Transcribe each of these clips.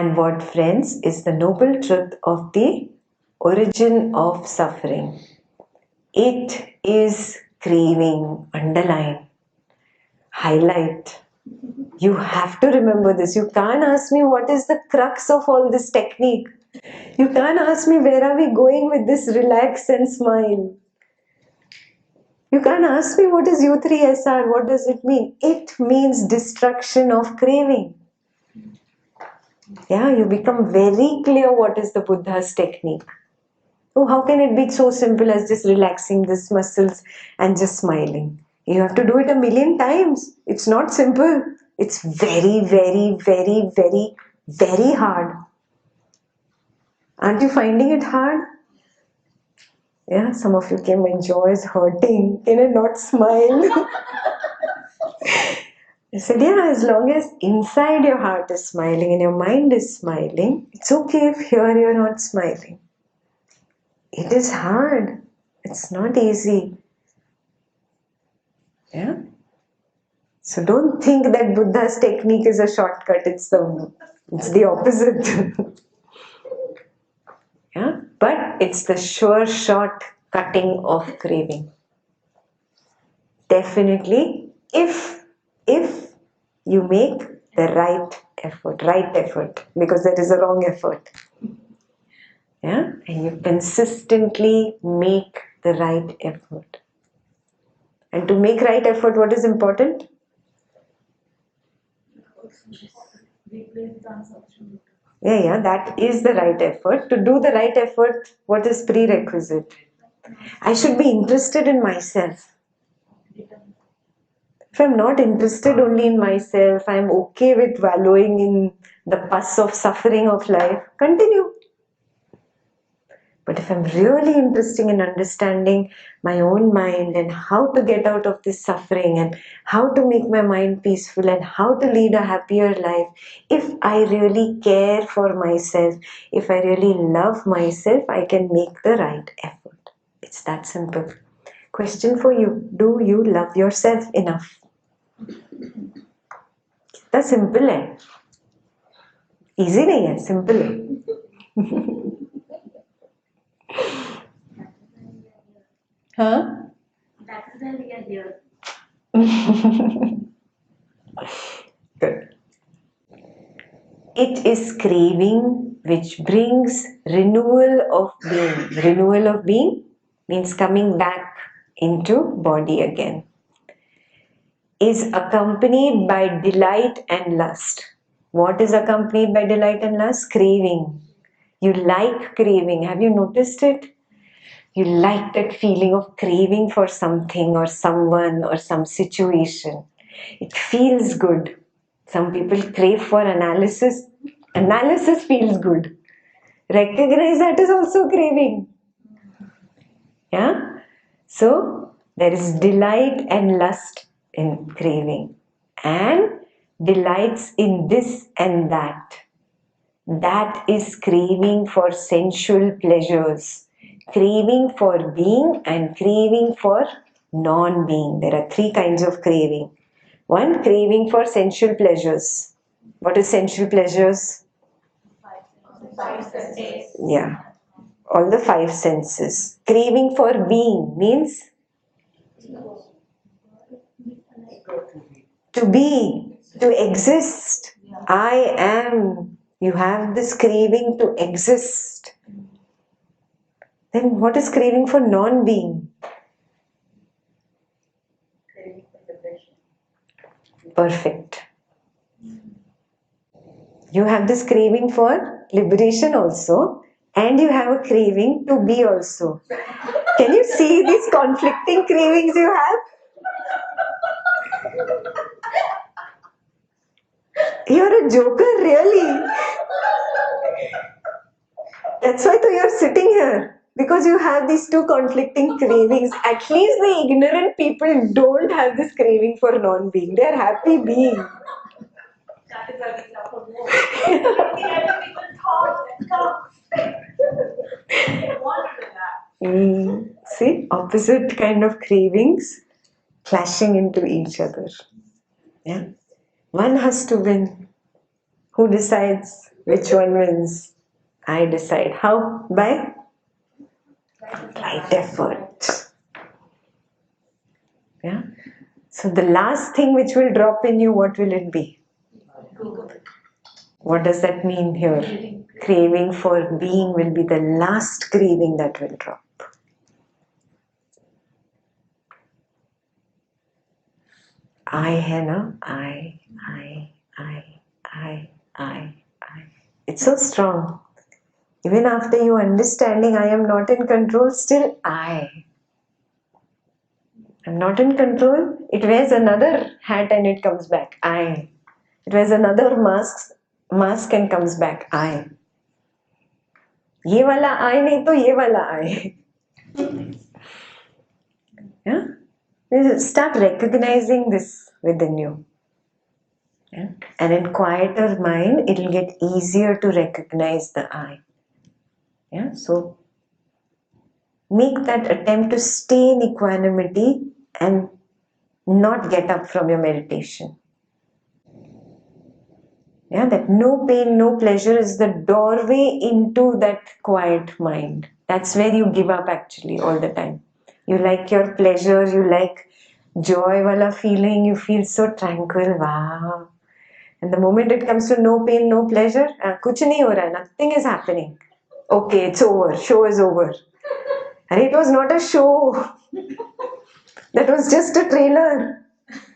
And what, friends, is the noble truth of the origin of suffering? It is craving. Underline, highlight. You have to remember this. You can't ask me what is the crux of all this technique. You can't ask me where are we going with this relax and smile. You can't ask me what is U3SR, what does it mean? It means destruction of craving. Yeah, you become very clear what is the Buddha's technique. Oh, how can it be so simple as just relaxing these muscles and just smiling? You have to do it a million times. It's not simple. It's very, very, very, very, very hard. Aren't you finding it hard? Yeah, some of you came, my jaw is hurting. Can I not smile? I said, yeah, as long as inside your heart is smiling and your mind is smiling, it's okay if here you're not smiling. It is hard. It's not easy. Yeah? So don't think that Buddha's technique is a shortcut. It's the opposite. Yeah? But it's the sure short cutting of craving. Definitely, if you make the right effort, because there is a wrong effort. Yeah? And you consistently make the right effort. And to make right effort, what is important? Yeah, that is the right effort. To do the right effort, what is prerequisite? I should be interested in myself. If I'm not interested only in myself, I'm okay with wallowing in the pus of suffering of life, continue. But if I'm really interested in understanding my own mind and how to get out of this suffering and how to make my mind peaceful and how to lead a happier life, if I really care for myself, if I really love myself, I can make the right effort. It's that simple. Question for you, do you love yourself enough? कितना simple है, easy नहीं है, simple है. Huh? That is why we are here. Good. It is craving which brings renewal of being. Renewal of being means coming back into body again. Is accompanied by delight and lust. What is accompanied by delight and lust? Craving. You like craving. Have you noticed it? You like that feeling of craving for something or someone or some situation. It feels good. Some people crave for analysis. Analysis feels good. Recognize that is also craving. Yeah? So, there is delight and lust in craving. And delights in this and that. That is craving for sensual pleasures. Craving for being and craving for non-being. There are three kinds of craving. One, craving for sensual pleasures. What is sensual pleasures? Five senses. Yeah. All the five senses. Craving for being means to be, to exist. I am. You have this craving to exist. Then what is craving for non-being? Perfect. You have this craving for liberation also, and you have a craving to be also. Can you see these conflicting cravings you have? You're a joker, really. That's why you're sitting here. Because you have these two conflicting cravings. At least the ignorant people don't have this craving for non-being. They're happy being. That is why we suffer more. People thought and talk. They wanted that. See, opposite kind of cravings clashing into each other. Yeah. One has to win. Who decides which one wins? I decide. How? By right effort. Yeah. So the last thing which will drop in you, what will it be? What does that mean here? Craving for being will be the last craving that will drop. I hai na? I. It's so strong. Even after you understanding I am not in control, still I. I'm not in control. It wears another hat and it comes back. I. It wears another mask and comes back. I. ये वाला I नहीं तो ये वाला I. Yeah? Start recognizing this within you. Yeah? And in quieter mind, it will get easier to recognize the I. Yeah? So make that attempt to stay in equanimity and not get up from your meditation. Yeah, that no pain, no pleasure is the doorway into that quiet mind. That's where you give up actually all the time. You like your pleasure, you like joy wala feeling, you feel so tranquil, wow. And the moment it comes to no pain, no pleasure, kuch nahi ho raha, nothing is happening. Okay, it's over, show is over. And it was not a show. That was just a trailer.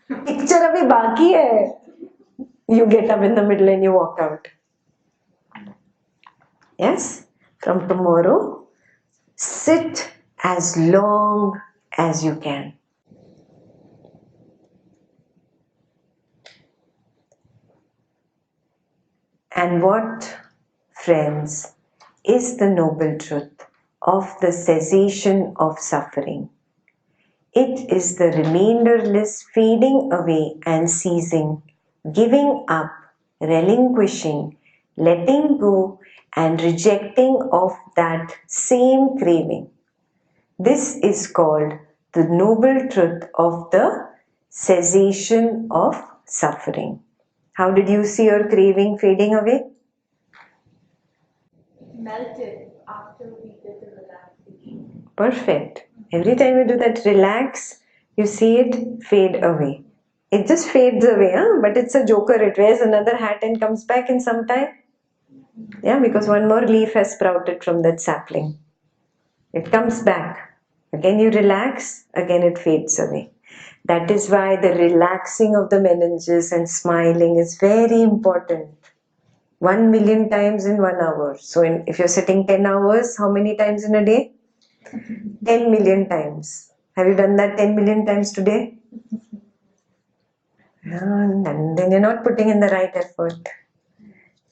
Picture abhi baki hai. You get up in the middle and you walk out. Yes? From tomorrow, sit as long as you can. And what, friends, is the noble truth of the cessation of suffering? It is the remainderless fading away and ceasing, giving up, relinquishing, letting go, and rejecting of that same craving. This is called the noble truth of the cessation of suffering. How did you see your craving fading away? Melted after we did the relaxation. Perfect. Every time you do that relax, you see it fade away. It just fades away, huh? But it's a joker. It wears another hat and comes back in some time. Yeah, because one more leaf has sprouted from that sapling. It comes back. Again you relax, again it fades away. That is why the relaxing of the meninges and smiling is very important. 1,000,000 times in 1 hour. So if you're sitting 10 hours, how many times in a day? 10 million times. Have you done that 10 million times today? And then you're not putting in the right effort.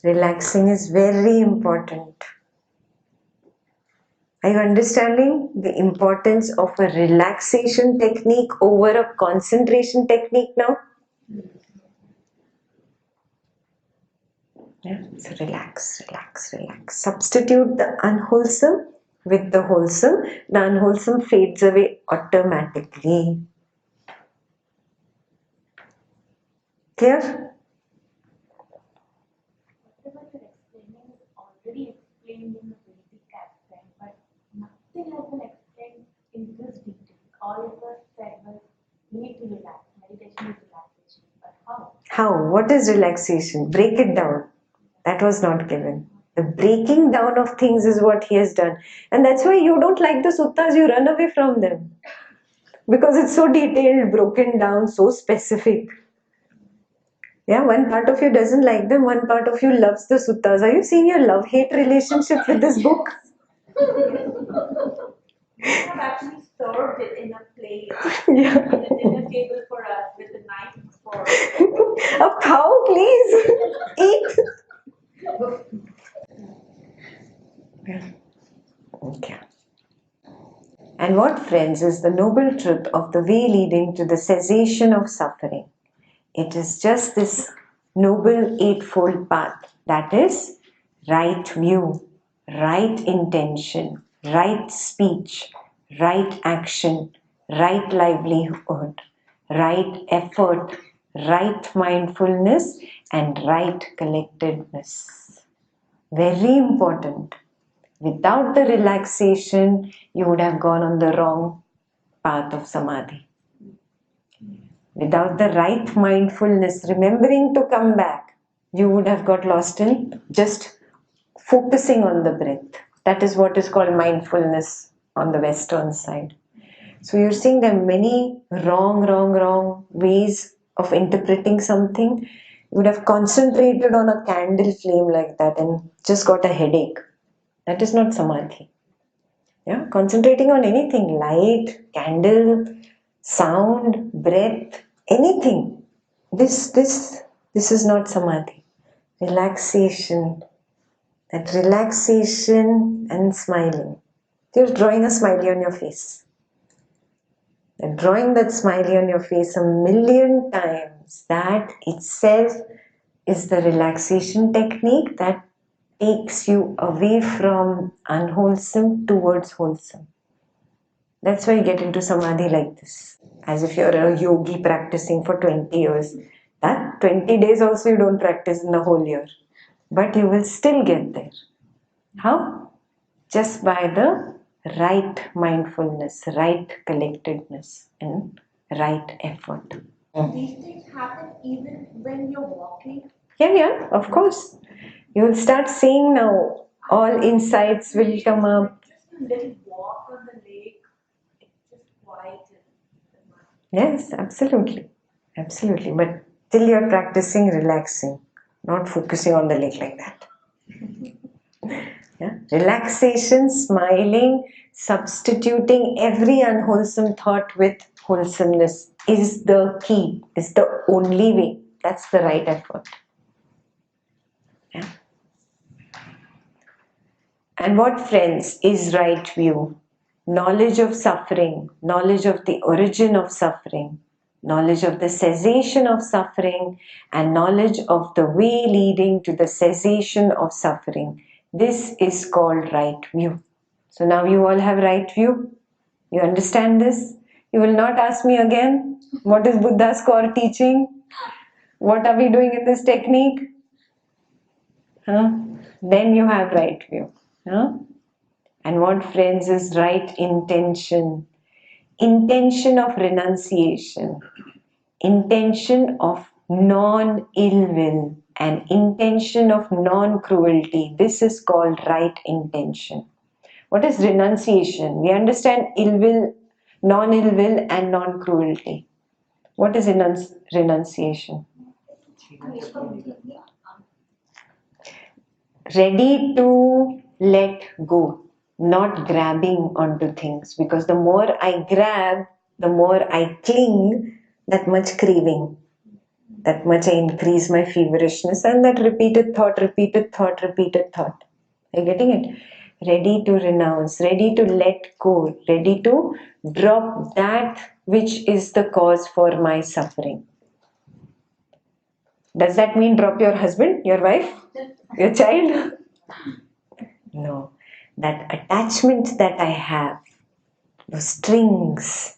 Relaxing is very important. Are you understanding the importance of a relaxation technique over a concentration technique now? Yeah, so relax, relax, relax. Substitute the unwholesome with the wholesome. The unwholesome fades away automatically. Clear? Whatever you're explaining is already explained in the basic aspect, but nothing has been explained in this detail. All of us said was we need to relax. Meditation is relaxation. But how? How? What is relaxation? Break it down. That was not given. The breaking down of things is what he has done. And that's why you don't like the suttas, you run away from them. Because it's so detailed, broken down, so specific. Yeah, one part of you doesn't like them, one part of you loves the suttas. Are you seeing your love-hate relationship with this book? We have actually served it in a plate, Yeah. in a dinner table for us with a knife and fork. A cow, please. Eat. Okay. And what, friends, is the noble truth of the way leading to the cessation of suffering? It is just this noble eightfold path, that is right view, right intention, right speech, right action, right livelihood, right effort, right mindfulness, and right collectedness. Very important. Without the relaxation, you would have gone on the wrong path of samadhi. Without the right mindfulness, remembering to come back, you would have got lost in just focusing on the breath. That is what is called mindfulness on the Western side. So you're seeing there are many wrong ways of interpreting something. You would have concentrated on a candle flame like that and just got a headache. That is not samadhi. Yeah, concentrating on anything, light, candle, sound, breath, anything. This is not samadhi. Relaxation. That relaxation and smiling. You're drawing a smiley on your face. And drawing that smiley on your face a million times, that itself is the relaxation technique that takes you away from unwholesome towards wholesome. That's why you get into samadhi like this, as if you're a yogi practicing for 20 years. That 20 days also you don't practice in the whole year, but you will still get there. How? Just by the right mindfulness, right collectedness, and right effort. These things happen even when you're walking. Yeah, of course. You will start seeing now, all insights will come up. Just a little walk on the lake, it just quietens the mind. Yes, absolutely. Absolutely. But till you're practicing relaxing, not focusing on the lake like that. Yeah? Relaxation, smiling, substituting every unwholesome thought with wholesomeness is the key, is the only way. That's the right effort. Yeah? And what, friends, is right view? Knowledge of suffering, knowledge of the origin of suffering, knowledge of the cessation of suffering, and knowledge of the way leading to the cessation of suffering. This is called right view. So now you all have right view. You understand this? You will not ask me again, what is Buddha's core teaching? What are we doing in this technique? Huh? Then you have right view. Huh? And what, friends, is right intention? Intention of renunciation, intention of non-ill will, and intention of non-cruelty. This is called right intention. What is renunciation? We understand ill will, non-ill will, and non-cruelty. What is renunciation? Ready to let go, not grabbing onto things, because the more I grab, the more I cling, that much craving, that much I increase my feverishness, and that repeated thought. Are you getting it? Ready to renounce, ready to let go, ready to drop that which is the cause for my suffering. Does that mean drop your husband, your wife, your child? No. That attachment that I have, those strings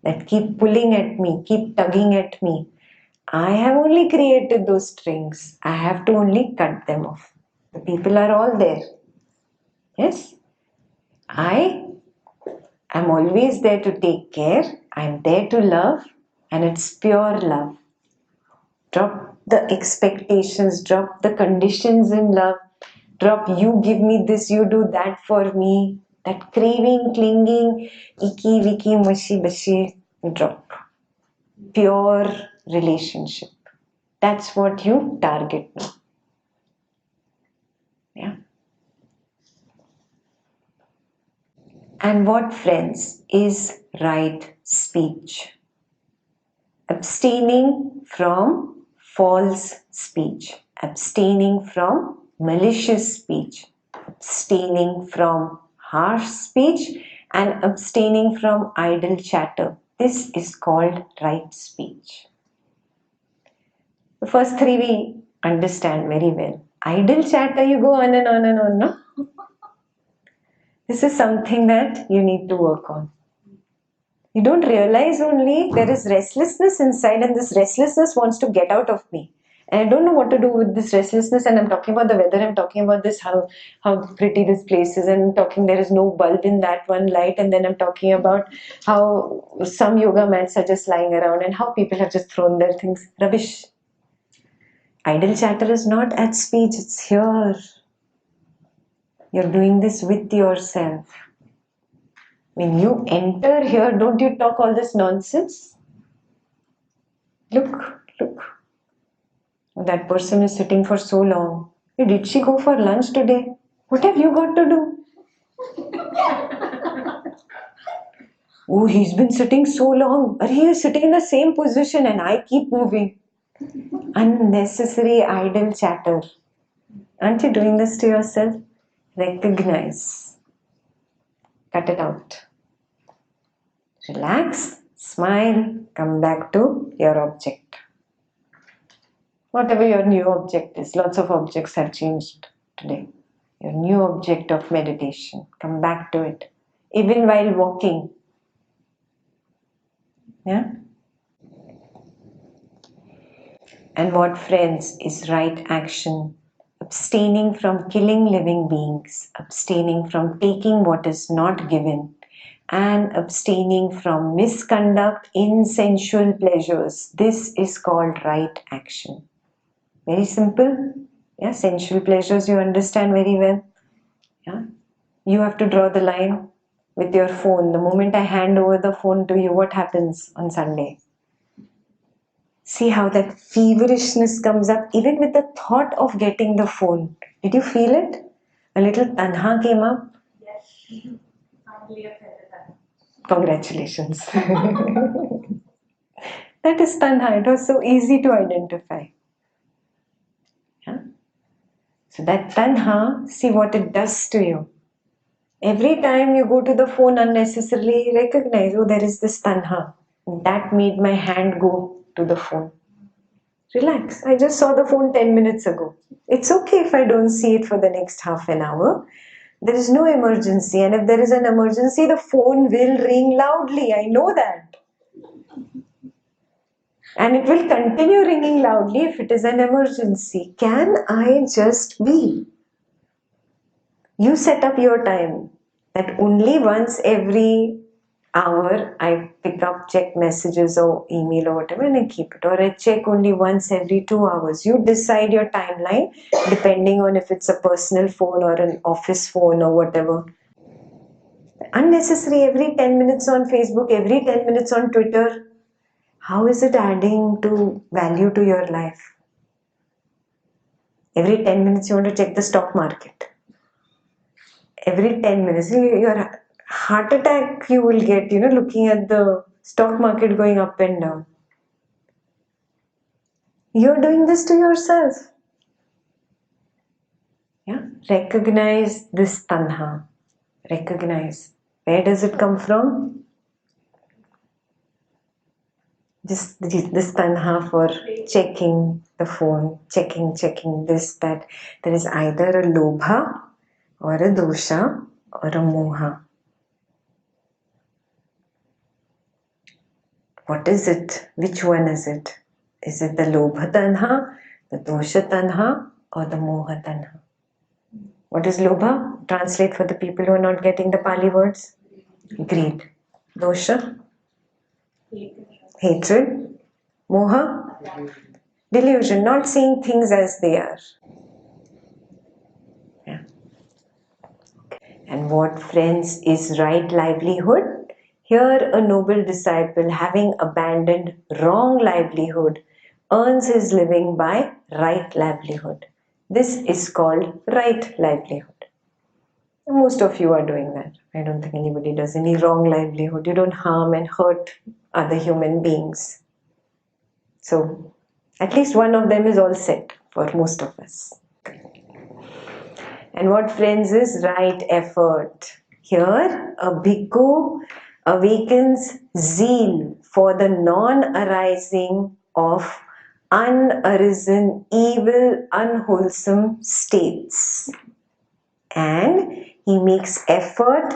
that keep pulling at me, keep tugging at me, I have only created those strings. I have to only cut them off. The people are all there. Yes? I am always there to take care. I am there to love, and it's pure love. Drop the expectations, drop the conditions in love, drop you give me this, you do that for me. That craving, clinging, icky, wicky, mushy, bushy, drop. Pure relationship. That's what you target now. Yeah. And what, friends, is right speech? Abstaining from false speech, abstaining from malicious speech, abstaining from harsh speech, and abstaining from idle chatter. This is called right speech. The first three we understand very well. Idle chatter, you go on and on and on, no? This is something that you need to work on. You don't realize only there is restlessness inside, and this restlessness wants to get out of me. And I don't know what to do with this restlessness, and I'm talking about the weather, I'm talking about this, how pretty this place is, and I'm talking there is no bulb in that one light, and then I'm talking about how some yoga mats are just lying around and how people have just thrown their things. Rubbish. Idle chatter is not at speech, it's here. You're doing this with yourself. When you enter here, don't you talk all this nonsense? Look, look. That person is sitting for so long. Hey, did she go for lunch today? What have you got to do? Oh, he's been sitting so long. Or he is sitting in the same position and I keep moving. Unnecessary idle chatter. Aren't you doing this to yourself? Recognize. Cut it out. Relax, smile, come back to your object. Whatever your new object is, lots of objects have changed today. Your new object of meditation, come back to it. Even while walking. Yeah? And what, friends, is right action? Abstaining from killing living beings, abstaining from taking what is not given, and abstaining from misconduct in sensual pleasures. This is called right action. Very simple. Yeah, sensual pleasures you understand very well. Yeah, you have to draw the line with your phone. The moment I hand over the phone to you, what happens on Sunday? See how that feverishness comes up even with the thought of getting the phone. Did you feel it? A little tanha came up. Yes. Finally, I felt it. Congratulations. That is tanha. It was so easy to identify. Yeah? So that tanha, see what it does to you. Every time you go to the phone unnecessarily, recognize, oh, there is this tanha. That made my hand go to the phone. Relax. I just saw the phone 10 minutes ago. It's okay if I don't see it for the next half an hour. There is no emergency. And if there is an emergency, the phone will ring loudly. I know that. And it will continue ringing loudly if it is an emergency. Can I just be? You set up your time that only once every hour I pick up, check messages or email or whatever, and I keep it. Or I check only once every 2 hours. You decide your timeline depending on if it's a personal phone or an office phone or whatever. Unnecessary every 10 minutes on Facebook, every 10 minutes on Twitter. How is it adding to value to your life? Every 10 minutes you want to check the stock market. Every 10 minutes, your heart attack you will get, looking at the stock market going up and down. You're doing this to yourself. Yeah, recognize this tanha. Recognize. Where does it come from? Just this tanha for checking the phone, checking this, that. There is either a lobha or a dosha or a moha. What is it? Which one is it? Is it the lobha tanha, the dosha tanha, or the moha tanha? What is lobha? Translate for the people who are not getting the Pali words. Greed. Dosha? Hatred. Moha? Delusion, not seeing things as they are. Yeah. And what, friends, is right livelihood? Here a noble disciple, having abandoned wrong livelihood, earns his living by right livelihood. This is called right livelihood. Most of you are doing that. I don't think anybody does any wrong livelihood. You don't harm and hurt other human beings. So, at least one of them is all set for most of us. And what, friends, is right effort? Here, a bhikkhu awakens zeal for the non-arising of unarisen, evil, unwholesome states. And he makes effort,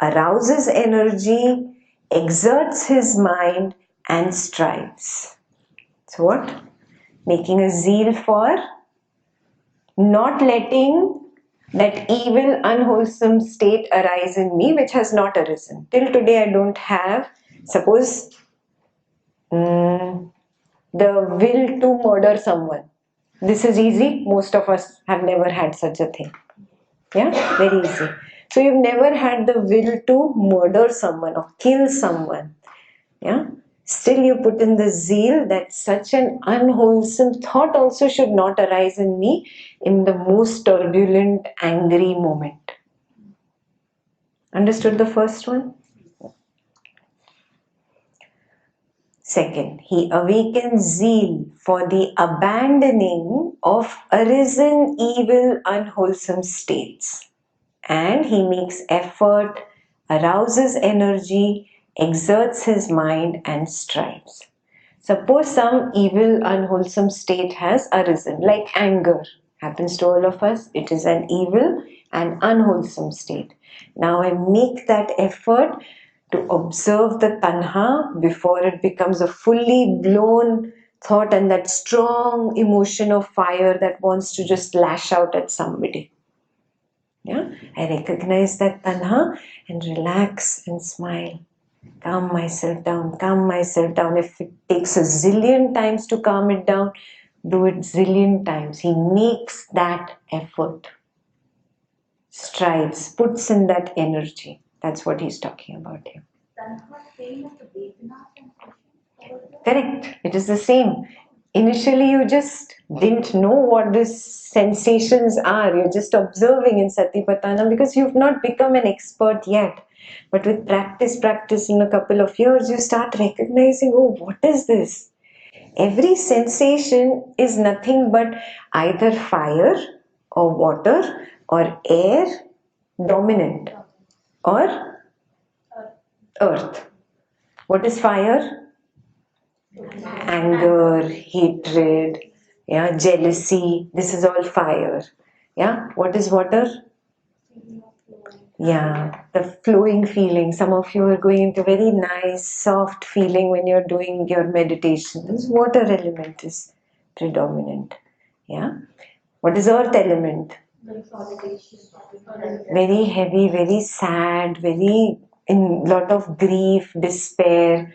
arouses energy, exerts his mind, and strives. So what? Making a zeal for not letting that evil, unwholesome state arise in me which has not arisen. Till today, I don't have, suppose, the will to murder someone. This is easy. Most of us have never had such a thing. Yeah, very easy. So you've never had the will to murder someone or kill someone. Yeah. Still you put in the zeal that such an unwholesome thought also should not arise in me in the most turbulent, angry moment. Understood the first one? Second, he awakens zeal for the abandoning of arisen evil, unwholesome states. And he makes effort, arouses energy, exerts his mind, and strives. Suppose some evil, unwholesome state has arisen, like anger happens to all of us. It is an evil and unwholesome state. Now I make that effort to observe the tanha before it becomes a fully blown thought and that strong emotion of fire that wants to just lash out at somebody. Yeah, I recognize that tanha and relax and smile. Calm myself down, calm myself down. If it takes a zillion times to calm it down, do it zillion times. He makes that effort, strives, puts in that energy. That's what he's talking about here. Correct. It is the same. Initially, you just didn't know what these sensations are. You're just observing in Satipatthana because you've not become an expert yet. But with practice in a couple of years, you start recognizing, oh, what is this? Every sensation is nothing but either fire or water or air dominant or earth. What is fire? Anger, hatred, yeah, jealousy. This is all fire. Yeah. What is water? Yeah, the flowing feeling. Some of you are going into very nice, soft feeling when you're doing your meditation. This water element is predominant. Yeah. What is earth element? Very heavy, very sad, very in lot of grief, despair.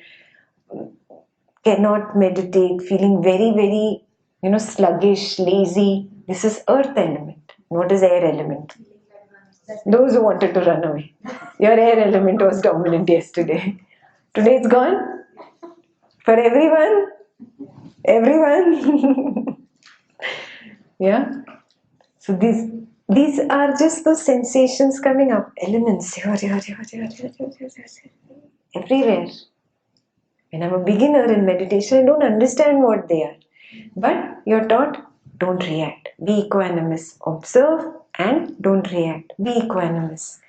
Cannot meditate, feeling very, very, sluggish, lazy. This is earth element. What is air element? Those who wanted to run away. Your air element was dominant yesterday. Today it's gone. For everyone. Everyone. Yeah. So these are just those sensations coming up. Elements everywhere. When I'm a beginner in meditation, I don't understand what they are. But you're taught, don't react. Be equanimous. Observe and don't react. Be equanimous.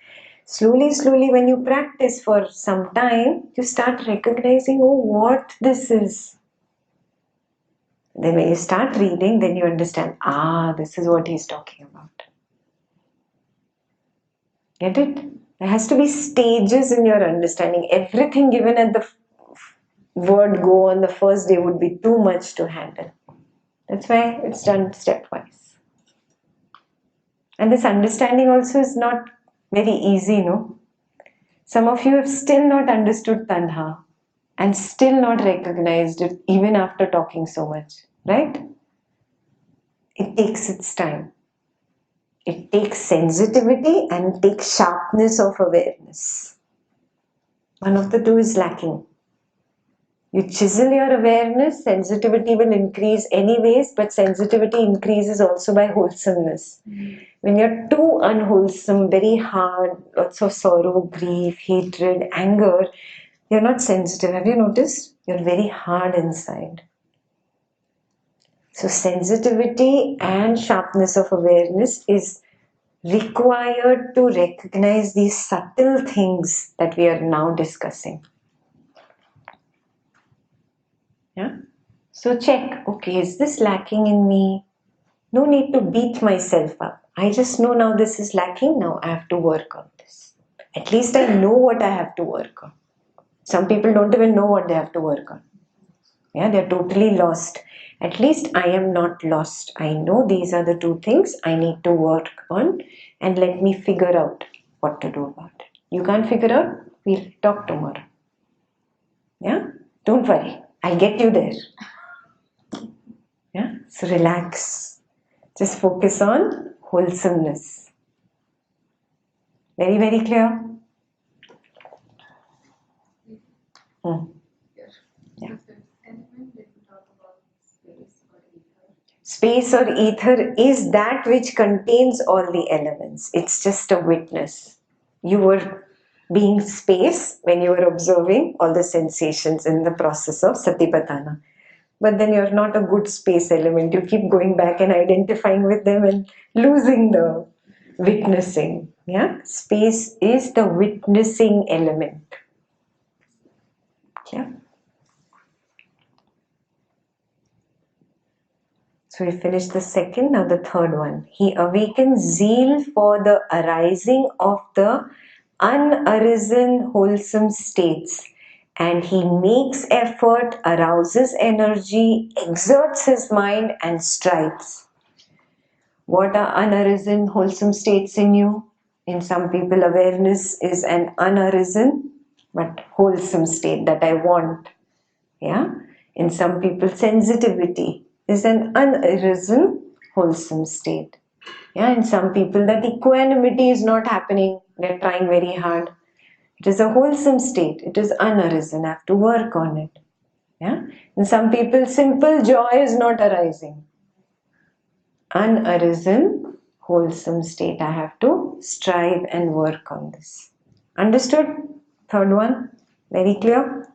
Slowly, when you practice for some time, you start recognizing, oh, what this is. Then when you start reading, then you understand, this is what he's talking about. Get it? There has to be stages in your understanding. Everything given at the word go on the first day would be too much to handle. That's why it's done stepwise. And this understanding also is not very easy, no? Some of you have still not understood Tanha and still not recognized it even after talking so much, right? It takes its time. It takes sensitivity and it takes sharpness of awareness. One of the two is lacking. You chisel your awareness, sensitivity will increase anyways, but sensitivity increases also by wholesomeness. When you're too unwholesome, very hard, lots of sorrow, grief, hatred, anger, you're not sensitive. Have you noticed? You're very hard inside. So sensitivity and sharpness of awareness is required to recognize these subtle things that we are now discussing. Yeah. So check, okay, is this lacking in me? No need to beat myself up. I just know now this is lacking. Now I have to work on this. At least I know what I have to work on. Some people don't even know what they have to work on. Yeah, they're totally lost. At least I am not lost. I know these are the two things I need to work on, and let me figure out what to do about it. You can't figure out? We'll talk tomorrow. Yeah? Don't worry. I'll get you there. Yeah? So relax. Just focus on wholesomeness. Very, very clear? Hmm. Yeah. Space or ether is that which contains all the elements. It's just a witness. You were being space when you were observing all the sensations in the process of Satipatthana. But then you're not a good space element. You keep going back and identifying with them and losing the witnessing. Yeah? Space is the witnessing element. Yeah? So we finished the second, now the third one. He awakens zeal for the arising of the unarisen wholesome states, and he makes effort, arouses energy, exerts his mind and strives. What are unarisen wholesome states in you? In some people, awareness is an unarisen but wholesome state that I want. Yeah? In some people, sensitivity is an unarisen wholesome state. Yeah? In some people, that equanimity is not happening. They're trying very hard. It is a wholesome state. It is unarisen. I have to work on it. Yeah? In some people, simple joy is not arising. Unarisen wholesome state. I have to strive and work on this. Understood? Third one. Very clear?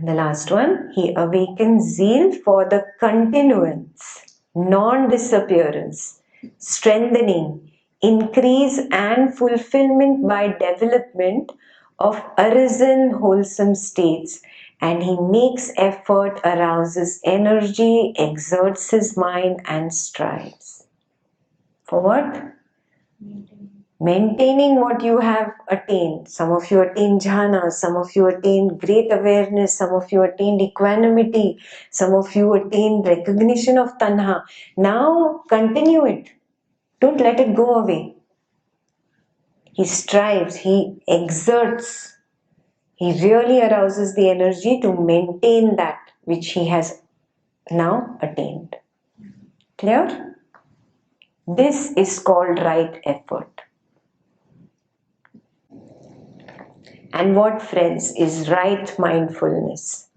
The last one, he awakens zeal for the continuance, non-disappearance, strengthening, increase and fulfillment by development of arisen wholesome states, and he makes effort, arouses energy, exerts his mind and strives. For what? Maintaining what you have attained. Some of you attained jhana, some of you attained great awareness, some of you attained equanimity, some of you attained recognition of tanha. Now continue it. Don't let it go away. He strives, he exerts, he really arouses the energy to maintain that which he has now attained. Clear? This is called right effort. And what, friends, is right mindfulness?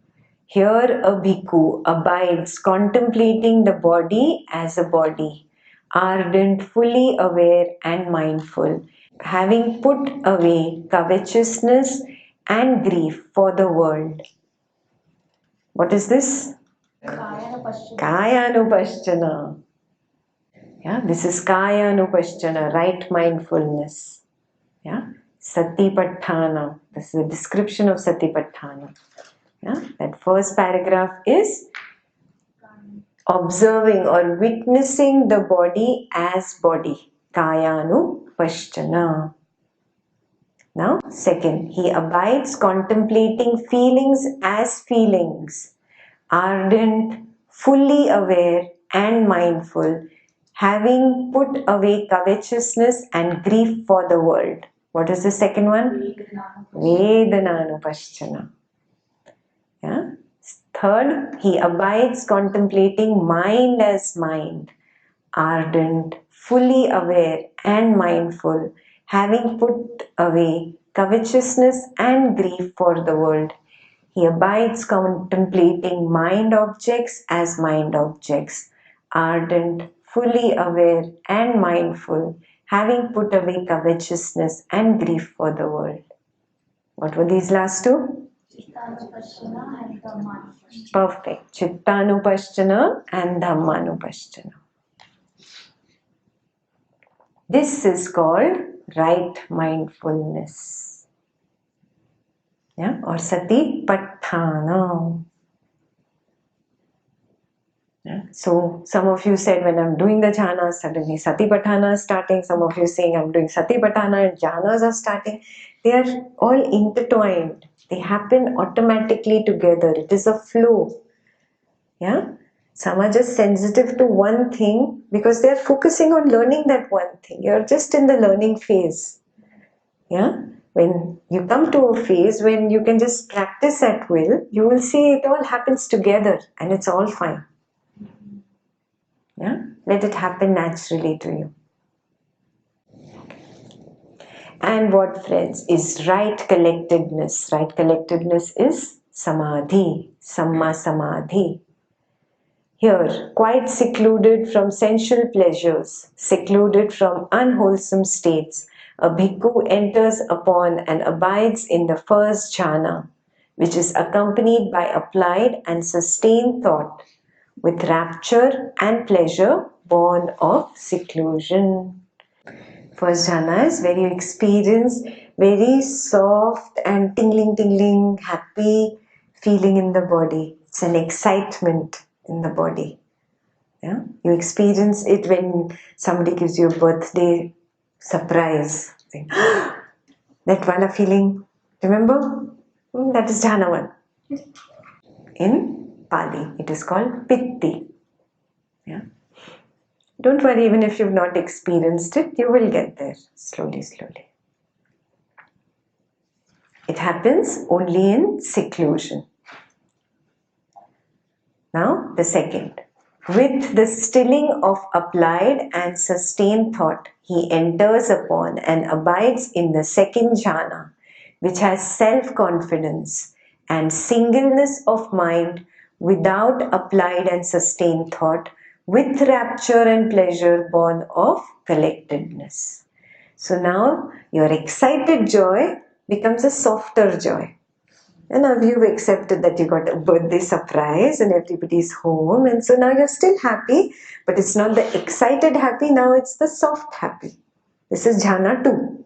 Here a bhikkhu abides contemplating the body as a body, ardent, fully aware and mindful, having put away covetousness and grief for the world. What is this? Kaya-anupasthana. Yeah, this is Kaya-anupasthana, right mindfulness. Yeah, Satipatthana. This is a description of Satipatthana. Yeah, that first paragraph is observing or witnessing the body as body. Kaya-anupasthana. Now, second, he abides contemplating feelings as feelings, ardent, fully aware and mindful, having put away covetousness and grief for the world. What is the second one? Vedananupasthana. Yeah. Third, he abides contemplating mind as mind, ardent, fully aware and mindful, having put away covetousness and grief for the world. He abides contemplating mind objects as mind objects, ardent, fully aware and mindful, having put away covetousness and grief for the world. What were these last two? Perfect. Chittanupasthana and Dhammanupasthana. This is called right mindfulness. Yeah, or Satipatthana. Yeah. So some of you said when I'm doing the jhanas, suddenly Satipatthana is starting. Some of you saying I'm doing Satipatthana and jhanas are starting. They are all intertwined. They happen automatically together. It is a flow. Yeah? Some are just sensitive to one thing because they are focusing on learning that one thing. You're just in the learning phase. Yeah? When you come to a phase when you can just practice at will, you will see it all happens together and it's all fine. Yeah? Let it happen naturally to you. And what, friends, is right collectedness? Right collectedness is samadhi, samma samadhi. Here, quite secluded from sensual pleasures, secluded from unwholesome states, a bhikkhu enters upon and abides in the first jhana, which is accompanied by applied and sustained thought, with rapture and pleasure born of seclusion. First jhana is where you experience very soft and tingling, happy feeling in the body. It's an excitement in the body. Yeah? You experience it when somebody gives you a birthday surprise. That wala feeling, remember? That is jhana 1. In Pali, it is called pitti. Yeah? Don't worry, even if you've not experienced it, you will get there slowly. It happens only in seclusion. Now, the second. With the stilling of applied and sustained thought, he enters upon and abides in the second jhana, which has self-confidence and singleness of mind without applied and sustained thought, with rapture and pleasure born of collectedness. So now your excited joy becomes a softer joy. And now you've accepted that you got a birthday surprise and everybody's home, and so now you're still happy, but it's not the excited happy, now it's the soft happy. This is jhana 2.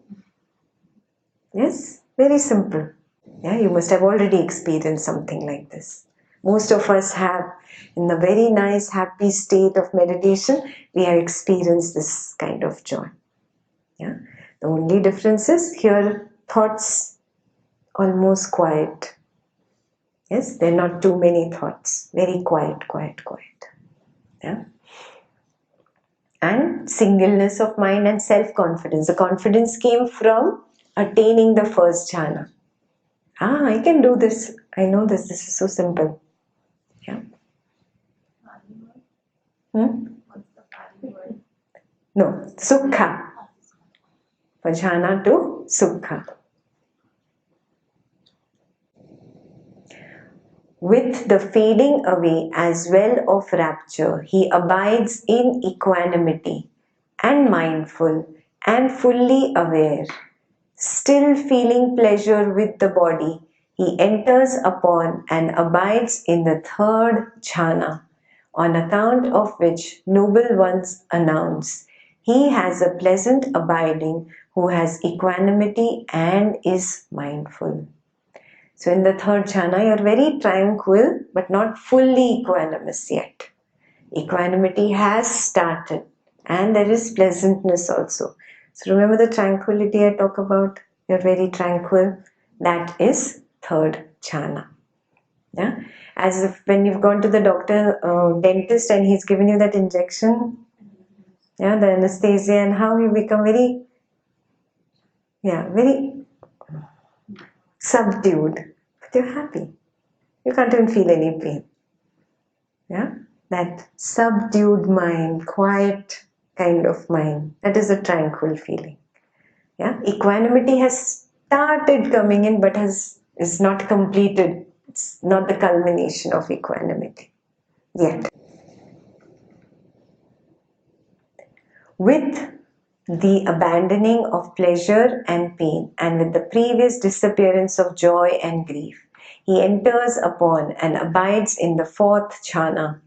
Yes, very simple. Yeah, you must have already experienced something like this. Most of us have, in a very nice happy state of meditation, we have experienced this kind of joy. Yeah, the only difference is here thoughts almost quiet. Yes, there are not too many thoughts. Very quiet. Yeah. And singleness of mind and self-confidence. The confidence came from attaining the first jhana. I can do this. I know this. This is so simple. Yeah. No, sukha. For jhana to sukha. With the fading away as well of rapture, he abides in equanimity and mindful and fully aware. Still feeling pleasure with the body, he enters upon and abides in the third jhana, on account of which noble ones announce, he has a pleasant abiding who has equanimity and is mindful. So in the third jhana, you're very tranquil, but not fully equanimous yet. Equanimity has started, and there is pleasantness also. So remember the tranquility I talk about? You're very tranquil. That is third jhana. Yeah? As if when you've gone to the doctor, dentist, and he's given you that injection, yeah, the anesthesia, and how you become very subdued. But you're happy. You can't even feel any pain. Yeah? That subdued mind, quiet kind of mind, that is a tranquil feeling. Yeah? Equanimity has started coming in but is not completed. It's not the culmination of equanimity yet. With the abandoning of pleasure and pain, and with the previous disappearance of joy and grief, he enters upon and abides in the fourth jhana,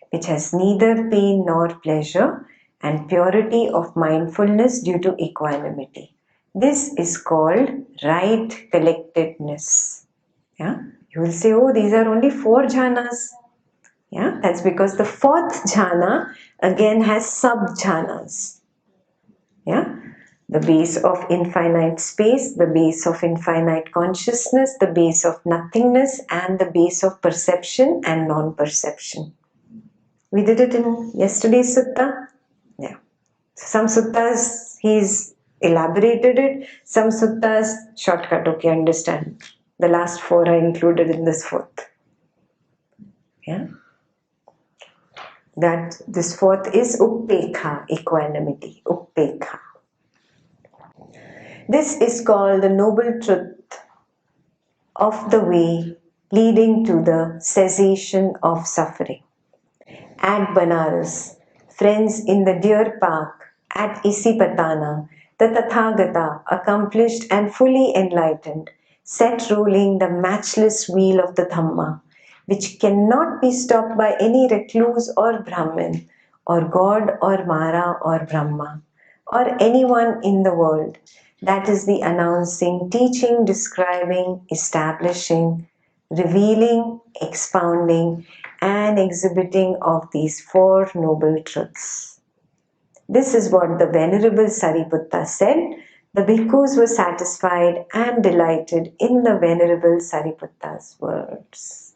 which has neither pain nor pleasure, and purity of mindfulness due to equanimity. This is called right collectedness. Yeah? You will say, oh, these are only 4 jhanas. Yeah? That's because the fourth jhana again has sub-jhanas. Yeah? The base of infinite space, the base of infinite consciousness, the base of nothingness, and the base of perception and non-perception. We did it in yesterday's sutta. Yeah. Some suttas, he's elaborated it. Some suttas, shortcut, okay, understand. The last 4 are included in this 4th. Yeah. That this 4th is Upekha, equanimity. Upekha. This is called the noble truth of the way leading to the cessation of suffering. At Banaras, friends in the deer park at Isipatana, the Tathagata, accomplished and fully enlightened, set rolling the matchless wheel of the Dhamma, which cannot be stopped by any recluse or Brahmin, or God or Mara or Brahma, or anyone in the world. That is the announcing, teaching, describing, establishing, revealing, expounding, and exhibiting of these 4 noble truths. This is what the Venerable Sariputta said. The bhikkhus were satisfied and delighted in the Venerable Sariputta's words.